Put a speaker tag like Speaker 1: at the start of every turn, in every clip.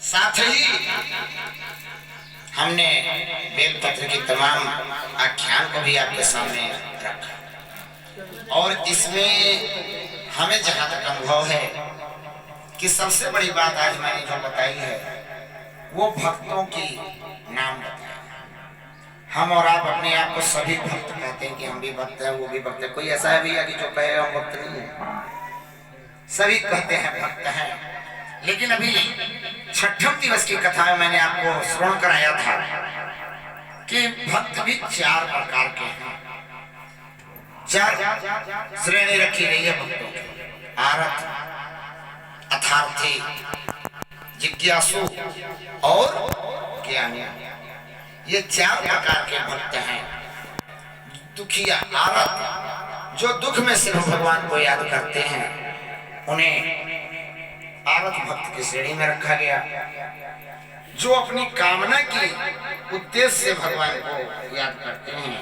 Speaker 1: साथ ही हमने बेलपत्र की तमाम आख्यान को भी आपके सामने रखा और इसमें हमें जहां तक अनुभव है कि सबसे बड़ी बात आज मैंने जो बताई है वो भक्तों की नाम बताया। हम और आप अपने आप को सभी भक्त कहते हैं कि हम भी भक्त हैं, वो भी भक्त है। कोई ऐसा है भैया कि जो कहे हम भक्त नहीं है? सभी कहते हैं भक्त हैं। लेकिन अभी छठम दिवस की कथा में मैंने आपको श्रवण कराया था कि भक्त भी चार प्रकार के हैं। चार श्रेणी रखी गई है भक्तों की: आरत, अथार्थी, जिज्ञासु और ज्ञानी। ये चार प्रकार के भक्त हैं। दुखिया, आरत, जो दुख में सिर्फ भगवान को याद करते हैं उन्हें आरत भक्त की श्रेणी में रखा गया। जो अपनी कामना की उद्देश्य से भगवान को याद करते हैं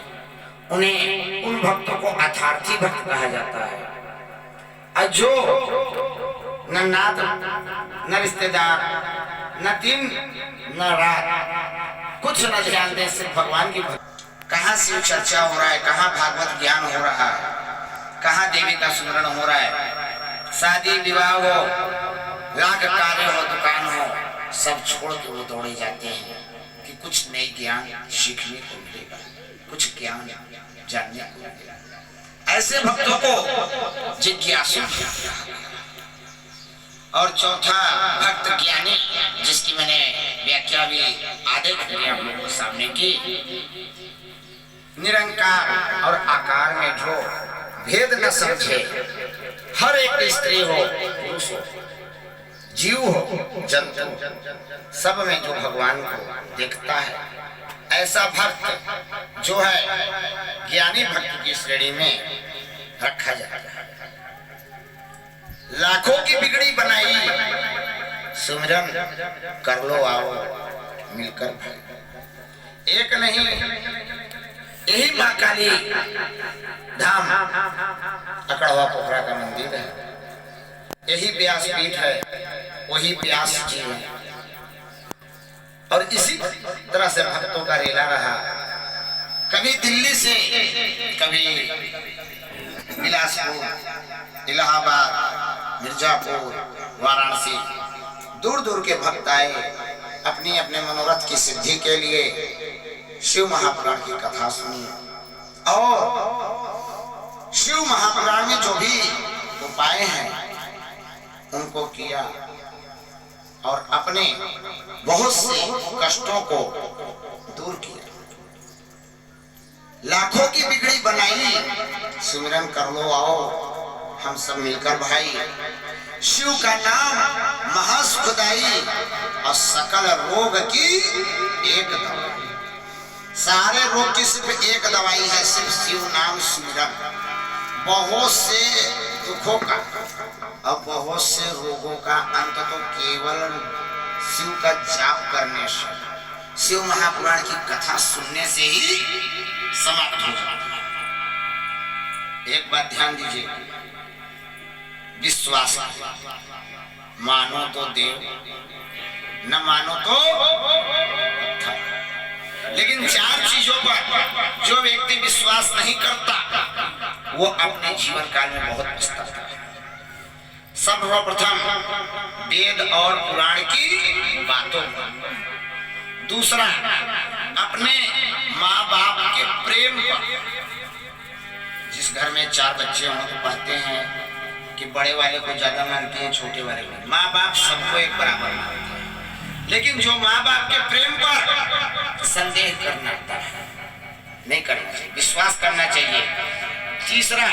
Speaker 1: उन्हें, उन भक्तों को अथार्थी भक्त कहा जाता है। और जो न नात, न रिश्तेदार, न दिन न रात कुछ न ध्यान दे, सिर्फ भगवान की भक्ति। कहाँ शिव चर्चा हो रहा है, कहाँ भागवत ज्ञान हो रहा है, कहाँ देवी का सुमरण हो रहा है, शादी विवाह हो, लाख कार्य हो, दुकान हो, सब छोड़ के वो दौड़े जाते हैं कि कुछ नई ज्ञान सीखने को मिलेगा, कुछ ज्ञान जानने को मिलेगा। ऐसे भक्तों को जिज्ञासु। और चौथा भक्त ज्ञानी, जिसकी मैंने व्याख्या भी आधे घंटे आप लोगों के सामने की। निरंकार और आकार में जो भेद न समझे, हर एक स्त्री हो, पुरुष हो, जीव हो, जंतु, सब में जो भगवान को देखता है, ऐसा भक्त जो है ज्ञानी भक्त की श्रेणी में रखा जाता है। लाखों की बिगड़ी बनाई, सुमिरन कर लो आओ मिलकर भाई। एक नहीं, यही मां काली धाम अकड़वा पोखरा का मंदिर है, यही व्यास पीठ है, वही व्यास जी है। और इसी तरह से भक्तों का रेला रहा। कभी दिल्ली से, कभी बिलासपुर, इलाहाबाद, मिर्जापुर, वाराणसी, दूर दूर के भक्त आए अपनी अपने मनोरथ की सिद्धि के लिए। शिव महापुराण की कथा सुनी और शिव महापुराण में जो भी उपाय हैं उनको किया और अपने बहुत से कष्टों को दूर किया। लाखों की बिगड़ी बनाई, सुमिरन कर लो आओ हम सब मिलकर भाई। शिव का नाम महासुखदाई और सकल रोग की एक दवाई। सारे रोग की सिर्फ एक दवाई है, सिर्फ शिव नाम सुमिरन। बहुत से दुखों का और बहुत से रोगों का अंत तो केवल शिव का जाप करने से, शिव महापुराण की कथा सुनने से ही समाप्त हो जाता है। एक बात ध्यान दीजिए, विश्वास, मानो तो देव, न मानो तो पत्थर। लेकिन चार चीजों पर जो व्यक्ति विश्वास नहीं करता वो अपने जीवन काल में बहुत पछताता है। सर्वप्रथम वेद और पुराण की बातों पर। दूसरा, अपने माँ बाप के प्रेम पर। जिस घर में चार बच्चे हों तो कहते हैं कि बड़े वाले को ज्यादा मानते हैं, छोटे वाले को। माँ बाप सबको एक बराबर मानते हैं, लेकिन जो माँ बाप के प्रेम पर संदेह करना नहीं करना चाहिए, विश्वास करना चाहिए। तीसरा,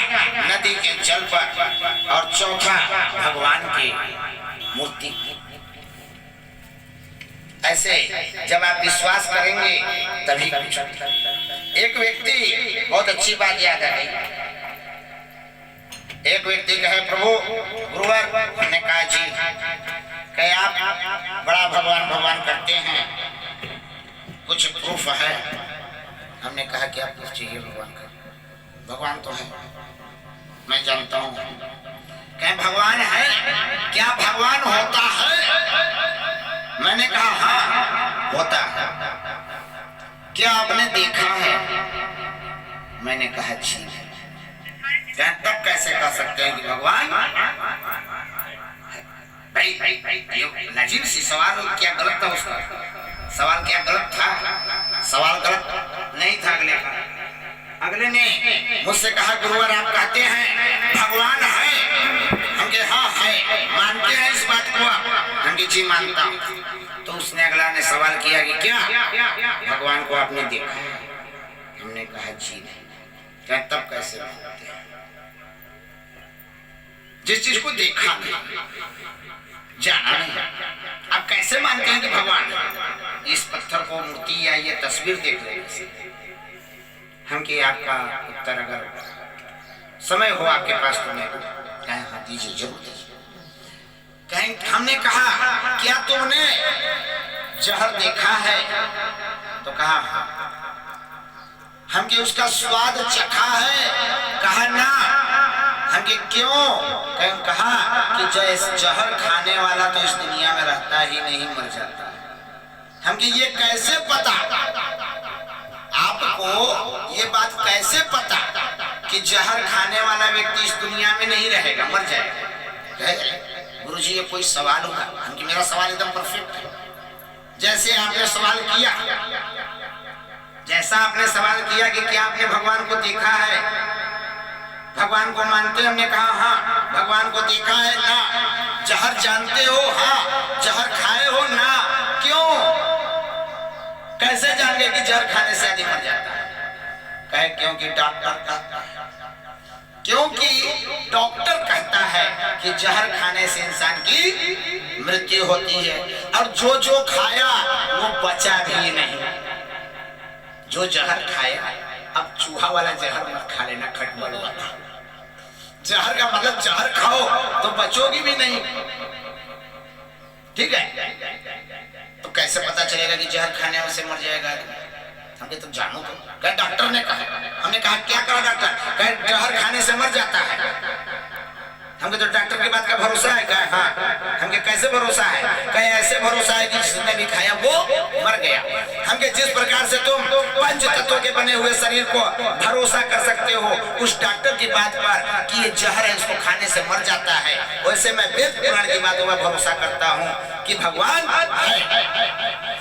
Speaker 1: नदी के जल पर। और चौथा, भगवान की मूर्ति। ऐसे जब आप विश्वास करेंगे तभी कुछ। एक व्यक्ति, बहुत अच्छी बात याद आ गई, एक व्यक्ति कहे प्रभु गुरुवर, हमने कहा जी, कहे आप बड़ा भगवान भगवान करते हैं, कुछ प्रूफ है? हमने कहा क्या प्रूफ चाहिए भगवान का? भगवान तो है, मैं जानता हूँ। कहे भगवान है क्या? भगवान होता है? मैंने होता है। क्या आपने देखा है? मैंने कहा जी। क्या तब कैसे कह सकते हैं कि भगवान? भाई नजीब सी सवाल क्या गलत था उसका? सवाल क्या गलत था? सवाल गलत नहीं था। अगले ने मुझसे कहा गुरुवर आप कहते हैं भगवान है, हम कहे हाँ है, मानते हैं इस बात को आप? हम कहे जी मानता हूँ। तो उसने अगला ने सवाल किया कि क्या भगवान को आपने देखा है? हमने कहा जी नहीं। क्या तब कैसे मानते हैं? जिस चीज को देखा नहीं, जाना नहीं, आप कैसे मानते हैं कि भगवान? इस पत्थर को मूर्ति या ये तस्वीर देख रहे हैं हम कि आपका उत्तर अगर समय हो आपके पास तो मैं कहें हाँ दीजिए जरूर दीजिए। कहें हमने कहा क्या तुमने जहर देखा है? तो कहा हाँ। हम कि उसका स्वाद चखा है? कहा ना। हम कि क्यों? कहा कि जैसे जहर खाने वाला तो इस दुनिया में रहता ही नहीं, मर जाता है। हम कि ये कैसे पता आपको? ये बात कैसे पता कि जहर खाने वाला व्यक्ति इस दुनिया में नहीं रहेगा, मर जाएगा? गुरुजी ये कोई सवाल होगा? हम कि मेरा सवाल एकदम परफेक्ट है। जैसे आपने सवाल किया, जैसा आपने सवाल किया कि क्या आपने भगवान को देखा है, भगवान को मानते? हमने कहा हाँ। भगवान को देखा है ना। जहर जानते हो? हाँ। जहर खाए हो ना? क्यों? कैसे जान गए कि जहर खाने से आदमी मर जाता है? कहे क्योंकि डॉक्टर कहता है, क्योंकि डॉक्टर कहता है कि जहर खाने से इंसान की मृत्यु होती है, और जो जो खाया वो बचा भी नहीं। जो जहर खाया, अब चूहा वाला जहर मत खा लेना, खटमल वाला जहर का मतलब जहर खाओ तो बचोगी भी नहीं, ठीक है? तो कैसे पता चलेगा कि जहर खाने से मर जाएगा? हमने तो जानो तो कहे डॉक्टर ने कहा। हमने कहा क्या कहा डॉक्टर? कहे जहर खाने से मर जाता है। हमको तो डॉक्टर की बात का भरोसा है? कहे हाँ। हमके कैसे भरोसा है? कहे ऐसे भरोसा है कि जिसने भी खाया वो मर गया। हमके जिस प्रकार से तुम पंच तत्वों के बने हुए शरीर को भरोसा कर सकते हो उस डॉक्टर की बात पर कि ये जहर है उसको खाने से मर जाता है, वैसे मैं वेद पुराण की बातों पर भरोसा करता हूँ कि भगवान है।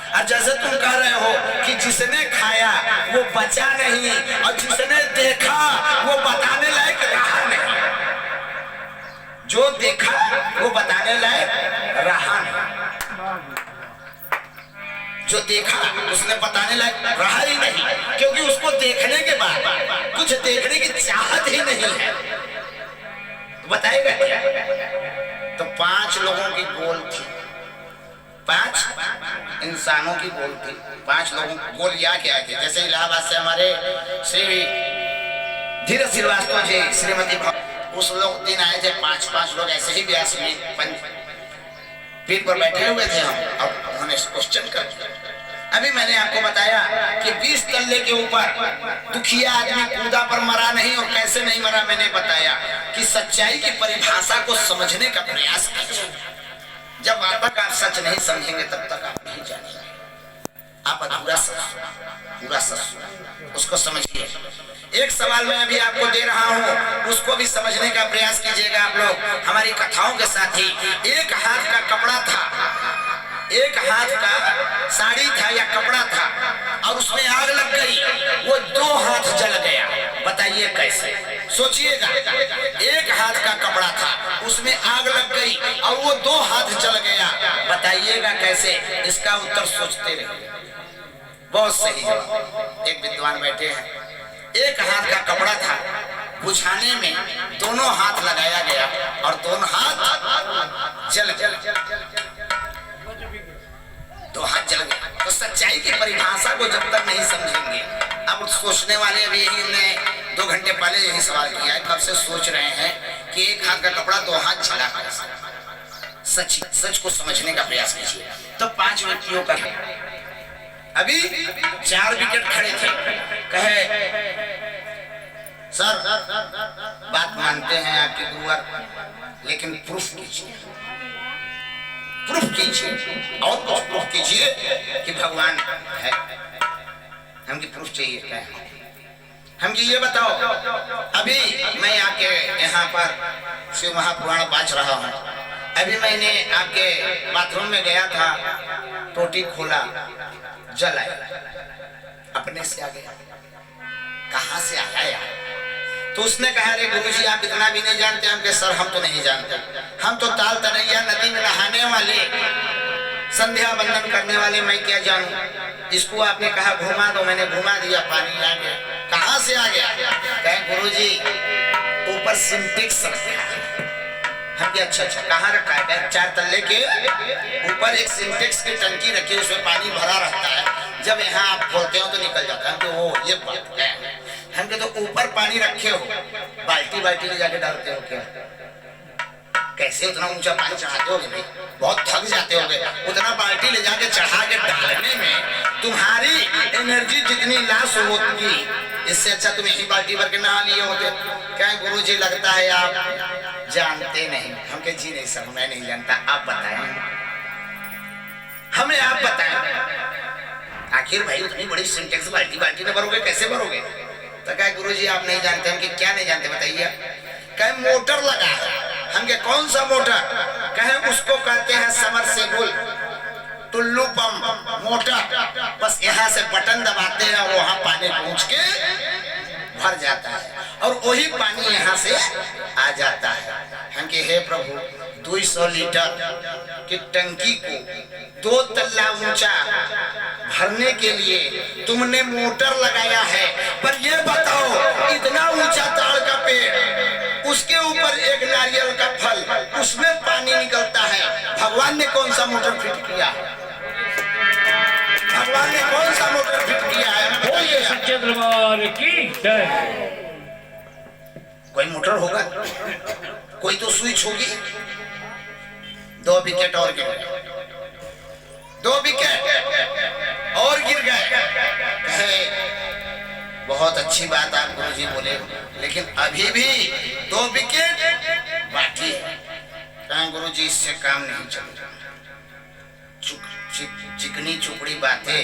Speaker 1: और जैसे तुम कह रहे हो कि जिसने खाया वो बचा नहीं और जिसने देखा वो बताने लायक रहा नहीं, जो देखा वो बताने लायक रहा नहीं, जो देखा उसने बताने लायक रहा ही नहीं, क्योंकि उसको देखने के बाद कुछ देखने की चाहत ही नहीं है। तो बताएगा क्या? तो 5 लोगों की गोल थी, 5 इंसानों की गोल थी। 5 लोगों की गोल या क्या थे? जैसे इलाहाबाद से हमारे श्री धीरज श्रीवास्तव जी, श्रीमती उस लोग दिन आए थे 5 लोग ऐसे ही व्यास में पीठ पर बैठे हुए थे हम, और उन्होंने क्वेश्चन कर दिया। अभी मैंने आपको बताया कि 20 तल्ले के ऊपर दुखिया आदमी कूदा पर मरा नहीं, और कैसे नहीं मरा मैंने बताया कि सच्चाई की परिभाषा को समझने का प्रयास कीजिए। जब तक आप सच नहीं समझेंगे तब तक आप नहीं जानेंगे। आप अधूरा सच, पूरा सच उसको समझिए। एक सवाल मैं अभी आपको दे रहा हूँ, उसको भी समझने का प्रयास कीजिएगा आप लोग हमारी कथाओं के साथ ही। एक हाथ का कपड़ा था, एक हाथ का साड़ी था या कपड़ा था, और उसमें आग लग गई, वो 2 हाथ जल गया। बताइए कैसे? सोचिएगा, एक हाथ का कपड़ा था, उसमें आग लग गई और वो 2 हाथ जल गया। बताइएगा कैसे? इसका उत्तर सोचते रहिए। बहुत सही जवाब। एक विद्वान बैठे हैं, एक हाथ का कपड़ा था, बुझाने में दोनों हाथ लगाया गया और दोनों हाथ जल गए, 2 हाथ जल गए। तो सच्चाई की परिभाषा को जब तक नहीं समझेंगे, अब सोचने वाले अभी यही ने 2 घंटे पहले यही सवाल किया है, कब से सोच रहे हैं कि एक हाथ का कपड़ा 2 हाथ जला कैसे। सच को समझने का प्रयास कीजिए। तो 5 व्यक्तियों का अभी 4 विकेट खड़े थे। कहे सर बात मानते हैं आपके गुरुवर, लेकिन प्रूफ कीजिए, प्रूफ कीजिए और कुछ प्रूफ कीजिए। कीजिए कि भगवान है। हमकी प्रूफ चाहिए क्या है? हमकी ये बताओ, अभी मैं आके यहाँ पर शिव महापुराण बाँच रहा हूँ, अभी मैंने आपके बाथरूम में गया था, टोटी खोला, जल आया, अपने से आ गया, कहाँ से आया यार? तो उसने कहा, अरे गुरुजी आप इतना भी नहीं जानते। हम के सर हम तो नहीं जानते, हम तो ताल तनैया नदी में नहाने वाले, संध्या बंदन करने वाले, मैं क्या जानूं? इसको आपने कहा घुमा दो, मैंने घुमा दिया, पानी आ गया। कहाँ से आ गया? कहे गुरुजी ऊपर सिंटेक्स रखा है। हम क्या? अच्छा अच्छा, कहाँ रखा है? 4 तल्ले के ऊपर एक सिंटेक्स की टंकी रखी है, उसमें पानी भरा रहता है, जब यहाँ आप खोलते हो तो निकल जाता है। तो वो ये बात है। हम तो ऊपर पानी रखे हो, बाल्टी बाल्टी ले जाके डालते हो क्या? कैसे उतना ऊंचा पानी चढ़ाते होगे भाई? बहुत थक जाते होगे। उतना बाल्टी ले जाके चढ़ा के डालने में तुम्हारी एनर्जी जितनी लॉस होगी, इससे अच्छा तुम यही बाल्टी भर के नहा लिए होते। क्या गुरुजी लगता है आप जानते नहीं। हम के जी नहीं सर, मैं नहीं जानता, आप बताएं हमें, आप बताएं। आखिर भाई उतनी बड़ी सिंटेक्स बाल्टी बाल्टी में भरोगे, कैसे भरोगे? तो क्या गुरुजी आप नहीं जानते। हम क्या नहीं जानते बताइए? कहे मोटर लगा है। हम के कौन सा मोटर? कहे उसको कहते हैं समरसेबुल, टुल्लू पंप मोटर। बस यहाँ से बटन दबाते हैं और वहां पानी पहुंच के भर जाता है और वही पानी यहाँ से आ जाता है। हम के हे प्रभु 200 लीटर की टंकी को 2 तल्ला ऊंचा भरने के लिए तुमने मोटर लगाया है, पर ये बताओ इतना ऊंचा ताड़ का पेड़, उसके ऊपर एक नारियल का फल, उसमें पानी निकलता है। भगवान ने कौन सा मोटर फिट किया? भगवान ने कौन सा मोटर फिट किया है?
Speaker 2: बोलिए सच्चे दरबार की जय।
Speaker 1: कोई मोटर होगा, कोई तो स्विच होगी। 2 विकेट और गिर गए, 2 विकेट और गिर गए। बहुत अच्छी बात आप गुरुजी बोले, लेकिन अभी भी 2 विकेट बाकी है। गुरुजी इससे काम नहीं चलेगा। चिकनी चुपड़ी बातें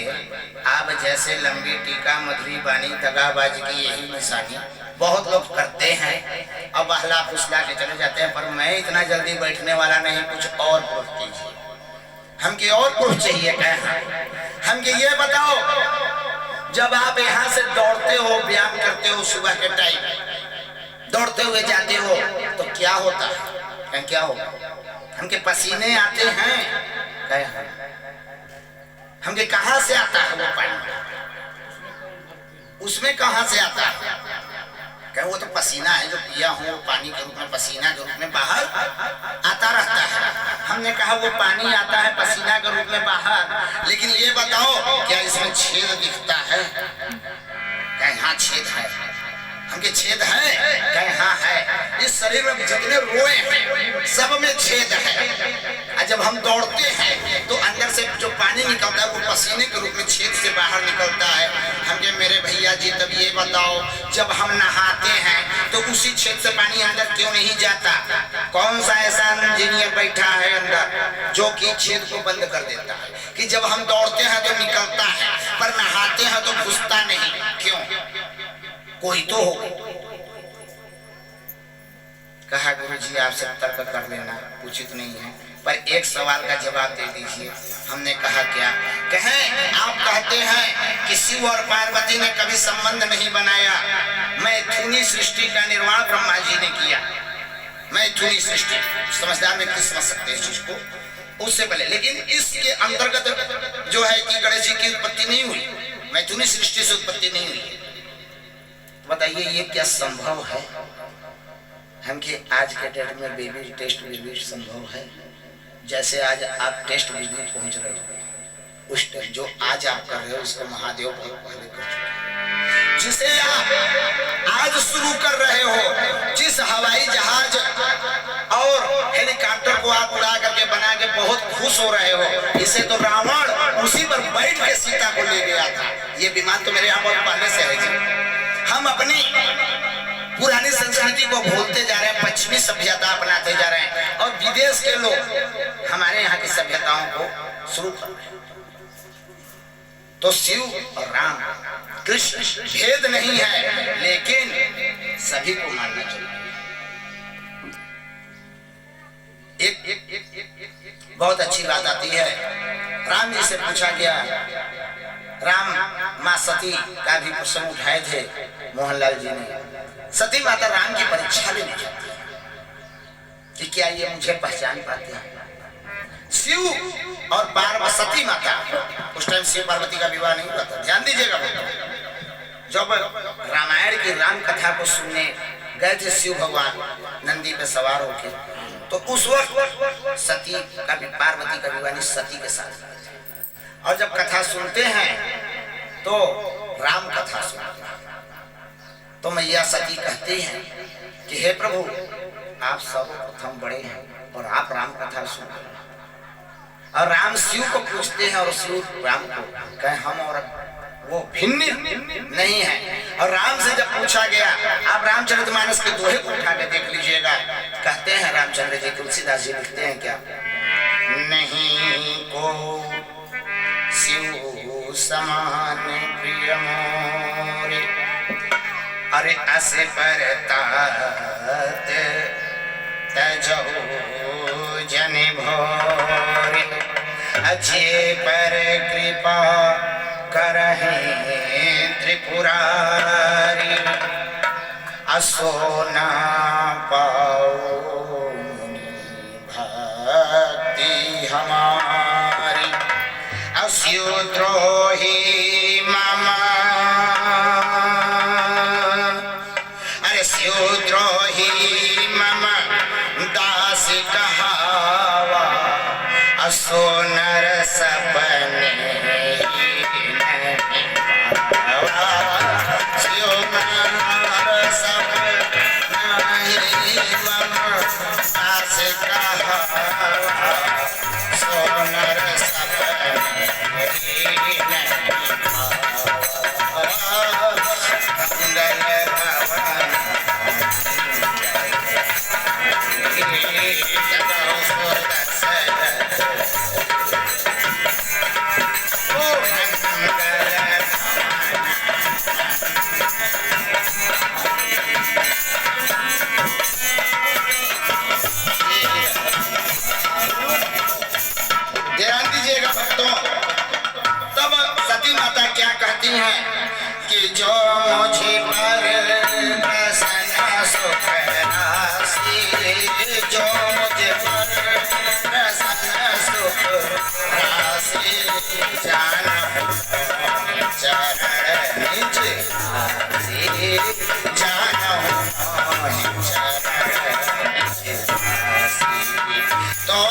Speaker 1: आप जैसे लंबी टीका मधुरी बानी दगाबाज की यही निशानी बहुत लोग करते हैं और बहला फुसला के चले जाते हैं, पर मैं इतना जल्दी बैठने वाला नहीं। कुछ और प्रूफ कीजिए, हमके और प्रूफ चाहिए। क्या हमके ये बताओ, जब आप यहाँ से दौड़ते हो, व्यायाम करते हो, सुबह के टाइम दौड़ते हुए जाते हो तो क्या होता है? क्या होगा? हमके पसीने आते हैं। क्या हमके कहाँ से आता है वो पानी? उसमें कहाँ से आता है? क्या वो तो पसीना है जो पिया हूँ, वो पानी के रूप में, पसीना के रूप में बाहर आता रहता है। हमने कहा वो पानी आता है पसीना के रूप में बाहर, लेकिन ये बताओ क्या इसमें छेद दिखता है? क्या यहाँ छेद है? हमके छेद है? क्या यहाँ है? इस शरीर में जितने रोए हैं सब में छेद है। और जब हम दौड़ते हैं तो अंदर से जो पानी निकलता है वो पसीने के रूप में छेद से बाहर निकलता है। हमके मेरे भैया जी तब ये बताओ, जब हम नहाते हैं तो उसी छेद से पानी अंदर क्यों नहीं जाता? कौन सा ऐसा इंजीनियर बैठा है अंदर जो कि छेद को बंद कर देता है कि जब हम दौड़ते हैं तो निकलता है, पर नहाते हैं तो घुसता नहीं? क्यों? कोई तो हो। कहा गुरुजी आपसे तर्क कर लेना उचित नहीं है, पर एक सवाल का जवाब दे दीजिए। हमने कहा क्या? कहें आप कहते हैं कि शिव और पार्वती ने कभी संबंध नहीं बनाया, मैथुनी सृष्टि का निर्माण ब्रह्मा जी ने किया। मैथुनी सृष्टि समझदार व्यक्ति समझ सकते हैं इस चीज को उससे पहले, लेकिन इसके अंतर्गत जो है कि गणेश जी की उत्पत्ति नहीं हुई, मैथुनी सृष्टि से उत्पत्ति नहीं हुई। बताइए ये क्या संभव है? हमके आज के डेट में बेबी टेस्ट बेबी संभव है? जैसे आज आप टेस्ट बेबी पहुंच रहे हो, उस टेस्ट जो आज आप कर रहे हो उसको महादेव बहुत पहले कर चुके हैं। जिसे आप आज शुरू कर रहे हो, जिस हवाई जहाज और हेलीकॉप्टर को आप उड़ा करके बना के बहुत खुश हो रहे हो, इसे तो रावण उसी पर बैठ के सीता को ले गया था। ये विमान तो मेरे यहाँ बहुत पहले से है जी। हम अपनी पुरानी संस्कृति को भूलते जा रहे हैं, पश्चिमी सभ्यता अपनाते जा रहे हैं और विदेश के लोग हमारे यहाँ की सभ्यताओं को शुरू कर रहे हैं। तो शिव और राम कृष्ण भेद नहीं है, लेकिन सभी को मानना चाहिए। एक बहुत अच्छी बात आती है, राम जी से पूछा गया, राम माँ सती का भी प्रसंग उठाए थे मोहनलाल जी ने। सती माता राम की परीक्षा लेना चाहती है कि क्या ये मुझे पहचान पाते हैं। शिव और पार्वती माता, उस टाइम शिव पार्वती का विवाह नहीं हुआ था, ध्यान दीजिएगा। जब रामायण की राम कथा को सुनने गए थे शिव भगवान नंदी पे सवार होकर, तो उस वक्त सती का भी, पार्वती का विवाह सती के साथ। और जब कथा सुनते हैं तो राम कथा सुनते हैं, तो मैया सती कहती हैं कि हे प्रभु, आप सर्वप्रथम बड़े हैं और आप राम कथा सुन रहे हैं। और राम शिव को पूछते हैं और शिव राम को कहे हम और वो भिन्न नहीं है। और राम से जब पूछा गया, आप रामचरितमानस के दोहे को उठा के देख लीजिएगा, कहते हैं रामचंद्र जी, तुलसीदास जी लिखते हैं क्या, नहीं को शिव समान प्रिय मोरे, अरे अस पर तात तजहु जन भोरे, अजय पर कृपा करहे त्रिपुरारी, असो ना पाओ भक्ति हमारी, अस्यो द्रोही मम, अरे स्यो द्रोही मम दास कहावा, असो नर सपने कि जो मुझे पर प्रसन्न सुख राशि, जो मुझे पर प्रसन्न सुख राशि, जाना चरण निज राशि, जाना चरण निज राशि, तो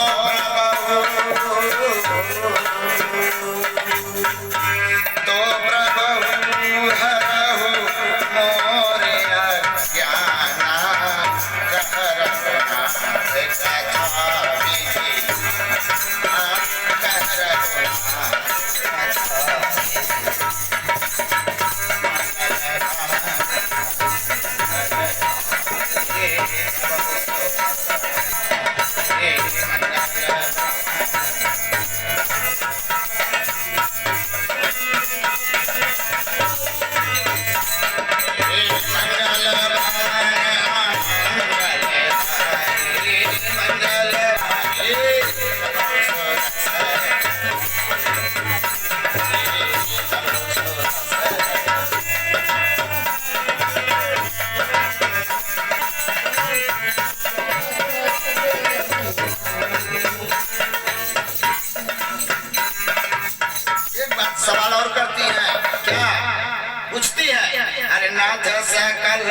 Speaker 1: सवाल और करती है, क्या पूछती है, अरे नाथ सकल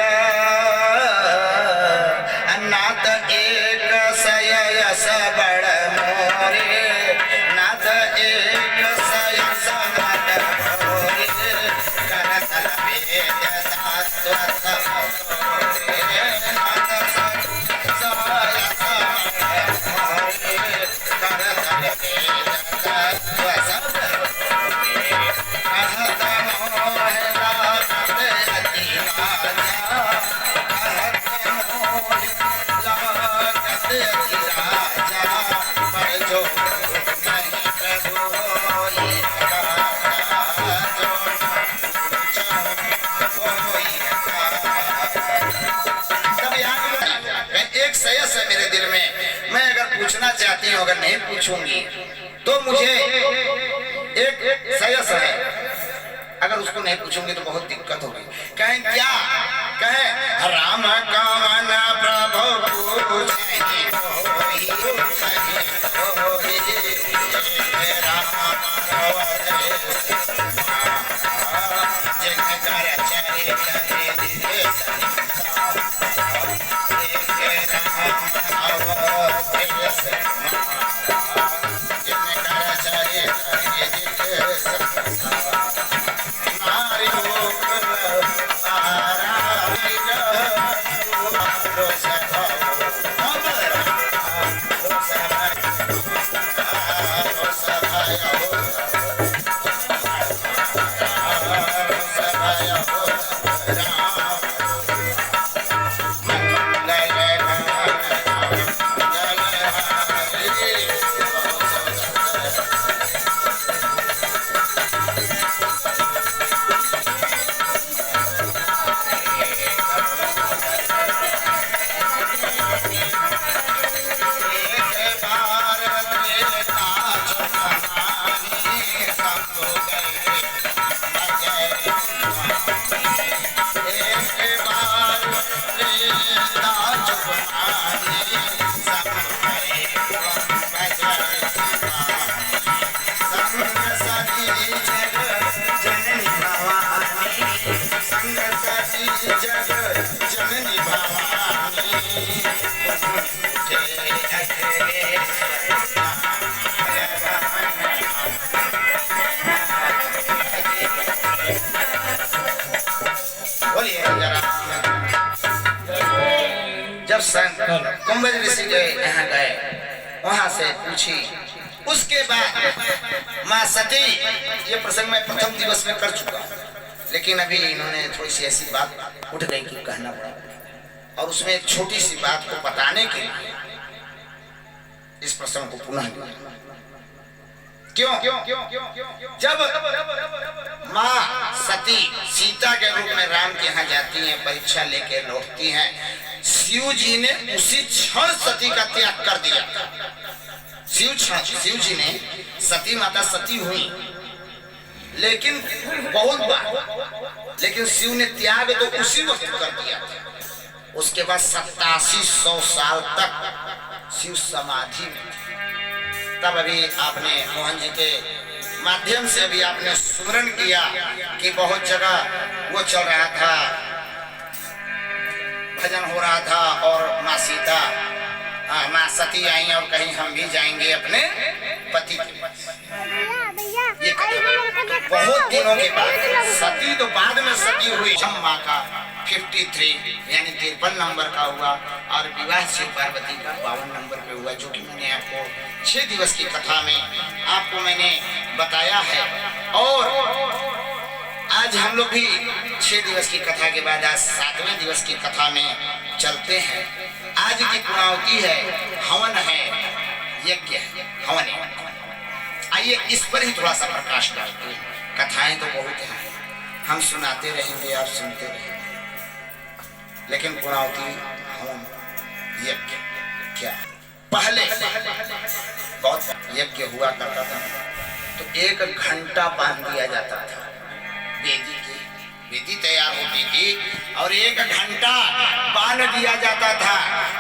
Speaker 1: नाथ एक सयस बड़ मोरे, नाथ एक सयस बड़ मोरे, करतल वेद तत्व सब मोरे, नाथ सयस बड़ मोरे, करतल वेद तत्व सब कहत मोह रात अति राजा, चाहती हूँ, अगर नहीं पूछूंगी तो मुझे एक सयस है, अगर उसको नहीं पूछूंगी तो बहुत दिक्कत होगी। कहें क्या? कहें राम कामना प्रभु पूछे कुंभ ऋषि गए, यहाँ गए, वहां से पूछी। उसके बाद माँ सती, ये प्रसंग मैं प्रथम दिवस में कर चुका, लेकिन अभी इन्होंने थोड़ी सी ऐसी बात उठ गई कि कहना पड़ा, और उसमें एक छोटी सी बात को बताने के लिए इस प्रसंग को पुनः क्यों? जब माँ सती सीता के रूप में राम के यहाँ जाती हैं, परीक्षा लेके लौटती हैं, शिव जी ने उसी क्षण सती का त्याग कर दिया। शिव जी ने सती माता सती हुई, लेकिन बहुत बार, लेकिन शिव ने त्याग तो उसी वक्त कर दिया। उसके बाद 8700 साल तक शिव समाधि में। तब अभी आपने मोहन जी के माध्यम से अभी आपने स्मरण किया कि बहुत जगह वो चल रहा था, भजन हो रहा था, और माँ सीता माँ सती आई और कहीं हम भी जाएंगे अपने पति के पास। ये बहुत दिनों के बाद, सती तो बाद में सती हुई, माँ का 53 यानी 53 नंबर का हुआ, और विवाह शिव पार्वती का 52 नंबर पे हुआ, जो कि मैंने आपको 6 दिवस की कथा में आपको मैंने बताया है। और आज हम लोग भी 6 दिवस की कथा के बाद आज 7वें दिवस की कथा में चलते हैं। आज की पूर्णाहुति है, हवन है, यज्ञ है, हवन है। आइए इस पर ही थोड़ा सा प्रकाश डालते हैं। कथाएं तो बहुत हैं, हम सुनाते रहेंगे, आप सुनते रहेंगे, लेकिन पूर्णाहुति, हवन, यज्ञ क्या? पहले बहुत यज्ञ हुआ करता था तो 1 घंटा बांध दिया जाता था, वेदी की वेदी तैयार होती थी और 1 घंटा बांध दिया जाता था,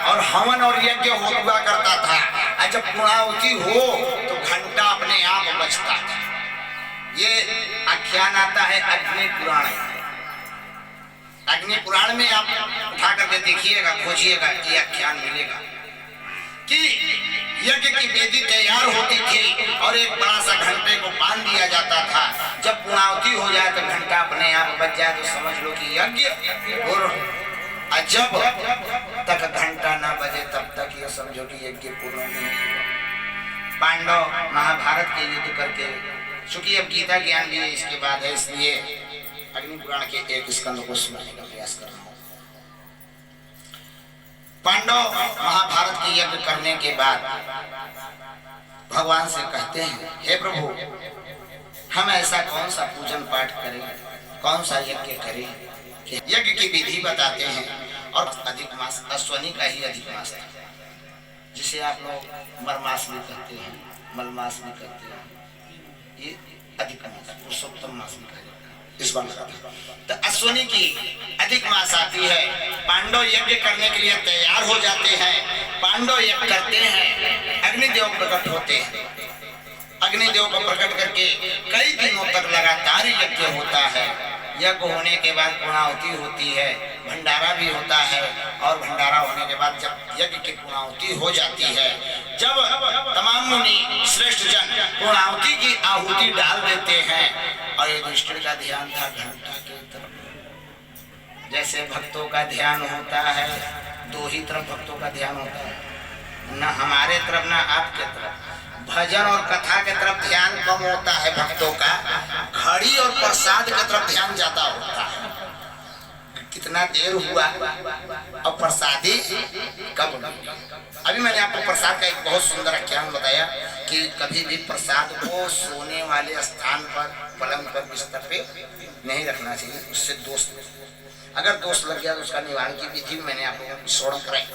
Speaker 1: और हवन और यज्ञ हुआ करता था। और जब पूर्णाहुति हो तो घंटा अपने आप बजता था। ये आख्यान आता है अग्नि पुराण। अग्नि पुराण में आप उठा करके देखिएगा, खोजिएगा, ये आख्यान मिलेगा कि यज्ञ की वेदी तैयार होती थी और एक बड़ा सा घंटे को बांध दिया जाता था। जब पूर्णाहुति हो जाए तो घंटा अपने आप बज जाए तो समझ लो कि यज्ञ हो। और जब तक घंटा ना बजे तब तक ये समझो कि यज्ञ पूर्ण नहीं हुआ। पांडव महाभारत के युद्ध करके, चूंकि अब गीता ज्ञान भी इसके बाद है, इसलिए अग्नि पुराण के 1 स्कंद को सुनाने का प्रयास कर रहा हूँ। पांडव महाभारत के यज्ञ करने के बाद भगवान से कहते हैं, हे प्रभु, हम ऐसा कौन सा पूजन पाठ करें, कौन सा यज्ञ करें कि यज्ञ की विधि बताते हैं। और अधिक मास, अश्वनी का ही अधिक मास था। जिसे आप लोग मरमास भी कहते हैं, मलमास भी कहते हैं, ये अधिक मास पुरुषोत्तम मास भी कहा जाता है इस बार लगा। तो अश्विनी की अधिक मास आती है, पांडव यज्ञ करने के लिए तैयार हो जाते हैं, पांडव यज्ञ करते हैं, अग्निदेव प्रकट होते हैं, अग्निदेव को प्रकट करके कई दिनों तक लगातार यज्ञ होता है। यज्ञ होने के बाद पूर्णाहुति होती है, भंडारा भी होता है, और भंडारा होने के बाद जब यज्ञ की पूर्णाहुति हो जाती है, जब तमाम मुनि श्रेष्ठ जन पूर्णाहुति की आहुति डाल देते हैं, और युधिष्ठिर का ध्यान था घंटा के तरफ। जैसे भक्तों का ध्यान होता है, दो ही तरफ भक्तों का ध्यान होता है, न हमारे तरफ न आपके तरफ। भजन और कथा के तरफ ध्यान कम होता है भक्तों का, घड़ी और प्रसाद की तरफ ध्यान ज्यादा होता है। कितना देर हुआ और प्रसादी कब? अभी मैंने आपको प्रसाद का एक बहुत सुंदर आख्यान बताया कि कभी भी प्रसाद को सोने वाले स्थान पर, पलंग पर, बिस्तर पे नहीं रखना चाहिए, उससे दोष, अगर दोष लग गया तो उसका निवारण की विधि मैंने आप लोगों को स्मरण कराई।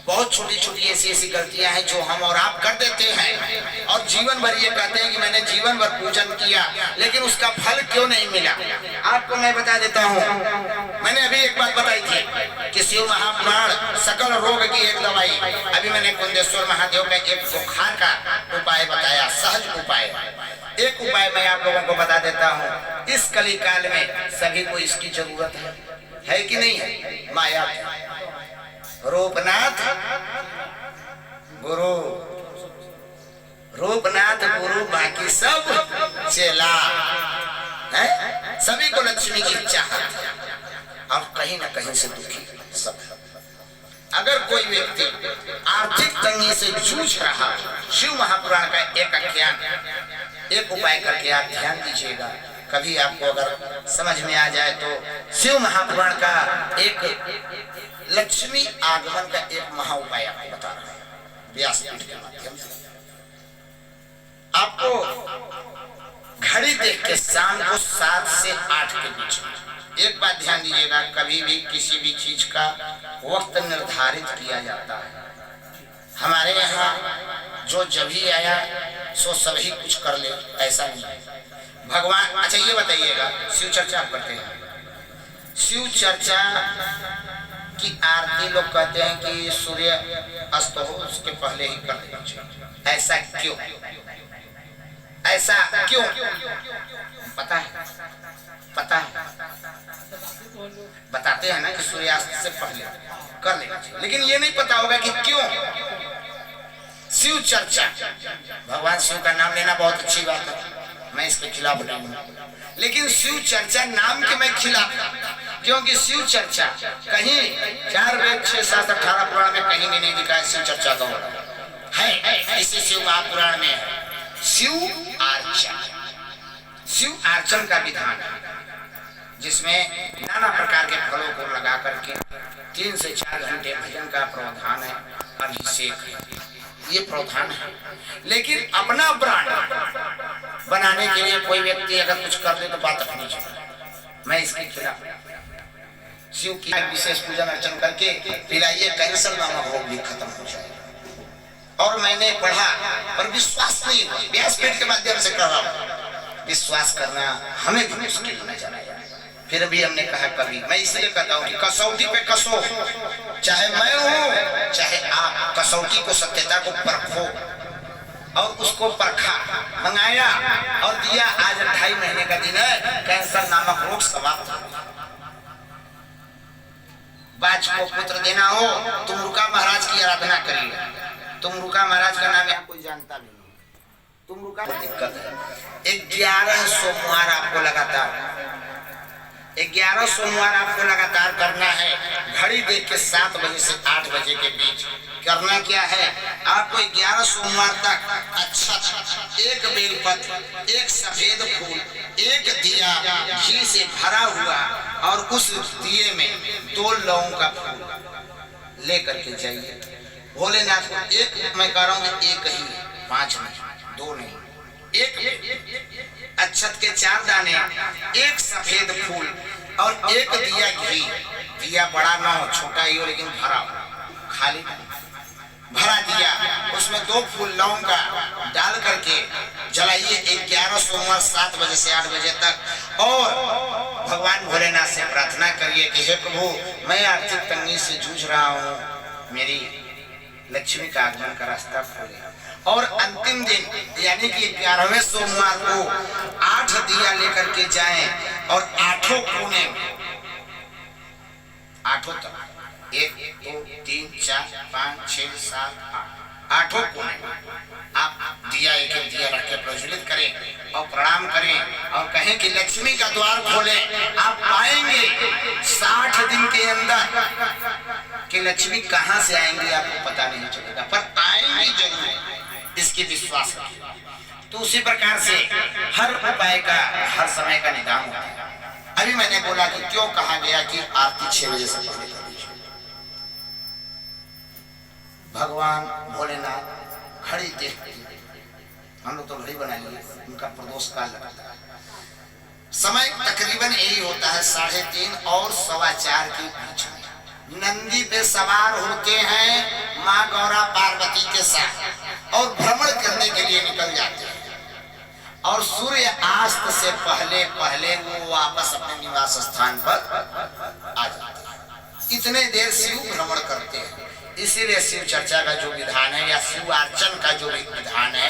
Speaker 1: बहुत छोटी छोटी ऐसी ऐसी गलतियां हैं जो हम और आप कर देते हैं, और जीवन भर ये कहते हैं कि मैंने जीवन भर पूजन किया, लेकिन उसका फल क्यों नहीं मिला। आपको मैं बता देता हूँ, मैंने अभी एक बात बताई थी कि शिव महापुराण सकल रोग की एक दवाई। अभी मैंने कुंदेश्वर महादेव का एक बुखार का उपाय बताया, सहज उपाय। एक उपाय मैं आप लोगों को बता देता हूँ, इस कली काल में सभी को इसकी जरूरत है कि नहीं है? माया रूपनाथ गुरु, रूपनाथ गुरु, बाकी सब चेला है। सभी को लक्ष्मी की चाहत है, और कहीं ना कहीं से दुखी सब। अगर कोई व्यक्ति आर्थिक तंगी से जूझ रहा, शिव महापुराण का एक आख्यान, एक उपाय करके आप ध्यान दीजिएगा। कभी आपको अगर समझ में आ जाए तो शिव महापुराण का एक लक्ष्मी आगमन का एक महा उपाय आपको बता रहा है व्यासपीठ के माध्यम से। आपको घड़ी देख के शाम को 7 से 8 के बीच में एक बात ध्यान दीजिएगा, कभी भी किसी भी चीज का वक्त निर्धारित किया जाता है। हमारे यहाँ जो जब ही आया सो सभी कुछ कर ले, ऐसा नहीं है। भगवान, अच्छा ये बताइएगा, शिव चर्चा आप करते हैं, शिव चर्चा की आरती लोग कहते हैं कि सूर्य अस्त हो उसके पहले ही कर देना चाहिए। ऐसा क्यों? ऐसा क्यों? पता है? पता है, बताते हैं ना कि सूर्यास्त से पहले कर लेना चाहिए, लेकिन ये नहीं पता होगा कि क्यों। शिव चर्चा, भगवान शिव का नाम लेना बहुत अच्छी बात है, मैं इसके खिलाफ नहीं हूँ, लेकिन शिव चर्चा नाम के मैं खिलाफ, क्योंकि शिव चर्चा कहीं 4 वेद 6 7 18 पुराण में कहीं भी नहीं लिखा है शिव चर्चा का है। इसी शिव महापुराण में है शिव अर्चन, शिव अर्चन का विधान है, जिसमें नाना प्रकार के फलों को लगा करके 3 से 4 घंटे भजन का प्रावधान है, अभिषेक है, ये प्रावधान है। लेकिन अपना ब्रांड बनाने के लिए कोई व्यक्ति अगर कुछ कर ले तो बात रखनी चाहिए, मैं इसके खिलाफ। शिव की विशेष पूजन अर्चन करके पिलाइए, कैंसर नामक रोग भी खत्म हो जाएगा। और मैंने पढ़ा पर विश्वास नहीं हुआ, व्यासपीठ के माध्यम से कर रहा हूँ, विश्वास करना हमें भी मुश्किल नजर आया। फिर भी हमने कहा कभी, मैं इसलिए कहता हूँ कि कसौटी पे कसो, चाहे मैं हूँ चाहे आप, कसौटी को, सत्यता को परखो, और उसको परखा, मंगाया और दिया। आज 2.5 महीने का दिन है, कैंसर नामक रोग समाप्त हो। बाज को पुत्र देना हो, तुमरुका महाराज की आराधना करिए। तुमरुका महाराज का नाम यहाँ कोई जानता नहीं, तुमरुका दिक्कत है। 11 सोमवार आपको लगातार, 11 सोमवार आपको लगातार करना है। घड़ी देख के 7 बजे से 8 बजे के बीच करना क्या है, आपको 11 सोमवार तक अच्छा 1 बेलपत्र, 1 सफेद फूल, 1 दिया घी से भरा हुआ, और उस दिए में 2 लौंग का फूल लेकर के जाइए भोलेनाथ को। एक मैं कह रहा हूँ, एक ही, 5 नहीं, 2 नहीं, 1 अक्षत के 4 दाने, 1 सफेद फूल और 1 दिया घी। दिया बड़ा ना हो, छोटा ही हो, लेकिन भरा हो, खाली भरा दिया, उसमें 2 फूल लौंग का डाल करके जलाइए 11 सोमवार 7 बजे से 8 बजे तक। और भगवान भोलेनाथ से प्रार्थना करिए कि हे प्रभु, मैं आर्थिक तंगी से जूझ रहा हूँ, मेरी लक्ष्मी का आगमन का रास्ता खोले। और अंतिम दिन यानी कि 11वें सोमवार को 8 दिया लेकर के जाएं और 8 कोने, 8 तक 1 2 3 4 5 6 7 8 कोने आप दिया एक दिया रख के प्रज्वलित करें और प्रणाम करें और कहें कि लक्ष्मी का द्वार खोलें। आप पाएंगे 60 दिन के अंदर कि लक्ष्मी कहां से आएंगे आपको पता नहीं चलेगा, पर आएंगी जरूर, इसकी विश्वास रखिए। तो उसी प्रकार से हर उपाय का हर समय का निदान होता है। अभी मैंने बोला कि क्यों कहा गया कि आरती 6 बजे से पहले कर लीजिए। भगवान भोलेनाथ घड़ी देखते, हम लोग तो घड़ी बना लिए, उनका प्रदोष काल लगता है, समय तकरीबन यही होता है 3:30 और 4:15 के बीच में। नंदी पे सवार होते हैं माँ गौरा पार्वती के साथ और भ्रमण करने के लिए निकल जाते हैं और सूर्य अस्त से पहले पहले वो वापस अपने निवास स्थान पर आ जाते हैं। इतने देर शिव भ्रमण करते हैं। इसीलिए शिव चर्चा का जो विधान है या शिव अर्चन का जो विधान है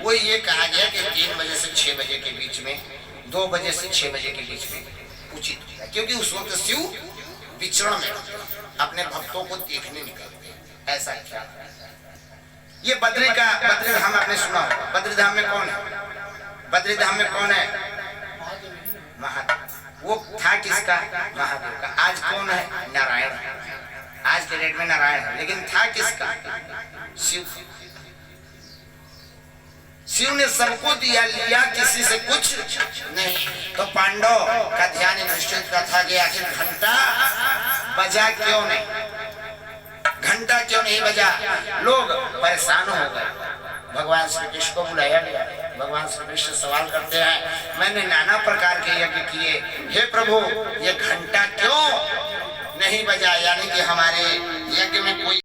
Speaker 1: वो ये कहा गया कि 3 बजे से 6 बजे के बीच में, 2 बजे से 6 बजे के बीच में उचित है, क्योंकि उस वक्त शिव विचरण में अपने भक्तों को देखने निकलते हैं। ऐसा क्या ये बद्रीधाम आपने सुना होगा। बद्रीधाम में कौन है? बद्रीधाम में कौन है? महादेव। वो था किसका? महादेव का। आज कौन है? नारायण। आज के डेट में नारायण है, लेकिन था किसका? शिव। शिव ने सबको दिया, लिया किसी से कुछ नहीं। तो पांडव का ध्यान युधिष्ठिर का था कि आखिर घंटा बजा क्यों नहीं, घंटा क्यों नहीं बजा। लोग परेशान हो गए। भगवान श्री कृष्ण को बुलाया गया। भगवान श्री कृष्ण सवाल करते हैं, मैंने नाना प्रकार के यज्ञ किए, हे प्रभु ये घंटा क्यों नहीं बजा, यानी कि हमारे यज्ञ में कोई